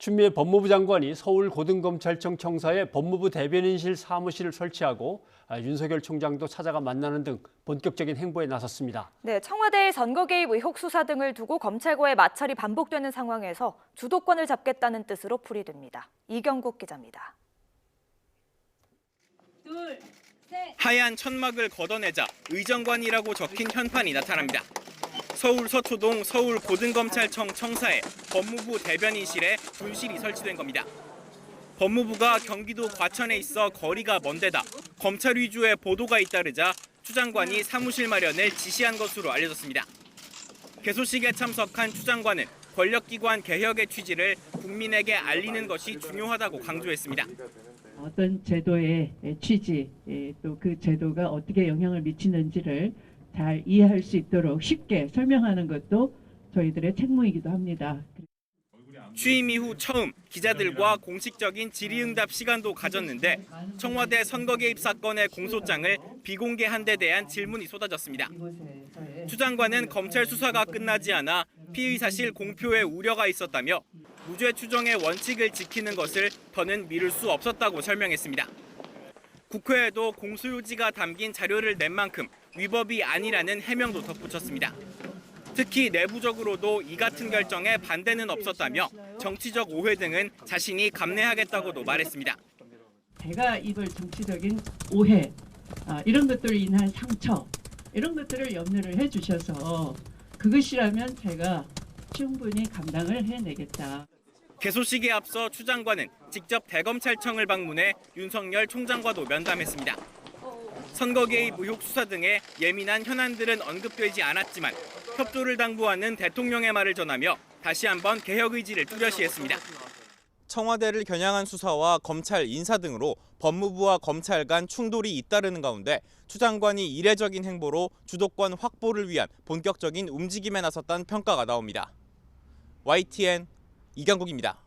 추미애 법무부 장관이 서울고등검찰청 청사에 법무부 대변인실 사무실을 설치하고 윤석열 총장도 찾아가 만나는 등 본격적인 행보에 나섰습니다. 네, 청와대의 선거 개입 의혹 수사 등을 두고 검찰과의 마찰이 반복되는 상황에서 주도권을 잡겠다는 뜻으로 풀이됩니다. 이경국 기자입니다. 하얀 천막을 걷어내자 의정관이라고 적힌 현판이 나타납니다. 서울 서초동 서울고등검찰청 청사에 법무부 대변인실에 분실이 설치된 겁니다. 법무부가 경기도 과천에 있어 거리가 먼 데다 검찰 위주의 보도가 잇따르자 추 장관이 사무실 마련을 지시한 것으로 알려졌습니다. 개소식에 참석한 추 장관은 권력기관 개혁의 취지를 국민에게 알리는 것이 중요하다고 강조했습니다. 어떤 제도의 취지, 또 그 제도가 어떻게 영향을 미치는지를 잘 이해할 수 있도록 쉽게 설명하는 것도 저희들의 책무이기도 합니다. 취임 이후 처음 기자들과 공식적인 질의응답 시간도 가졌는데 청와대 선거 개입 사건의 공소장을 비공개한 데 대한 질문이 쏟아졌습니다. 추 장관은 검찰 수사가 끝나지 않아 피의 사실 공표에 우려가 있었다며 무죄 추정의 원칙을 지키는 것을 더는 미룰 수 없었다고 설명했습니다. 국회에도 공소유지가 담긴 자료를 낸 만큼 위법이 아니라는 해명도 덧붙였습니다. 특히 내부적으로도 이 같은 결정에 반대는 없었다며 정치적 오해 등은 자신이 감내하겠다고도 말했습니다. 제가 입을 정치적인 오해, 이런 것들로 인한 상처, 이런 것들을 염려를 해주셔서 그것이라면 제가 충분히 감당을 해내겠다. 개소식에 앞서 추 장관은 직접 대검찰청을 방문해 윤석열 총장과도 면담했습니다. 선거 개입 의혹 수사 등의 예민한 현안들은 언급되지 않았지만 협조를 당부하는 대통령의 말을 전하며 다시 한번 개혁 의지를 뚜렷이했습니다. 청와대를 겨냥한 수사와 검찰 인사 등으로 법무부와 검찰 간 충돌이 잇따르는 가운데 추 장관이 이례적인 행보로 주도권 확보를 위한 본격적인 움직임에 나섰다는 평가가 나옵니다. YTN 이경국입니다.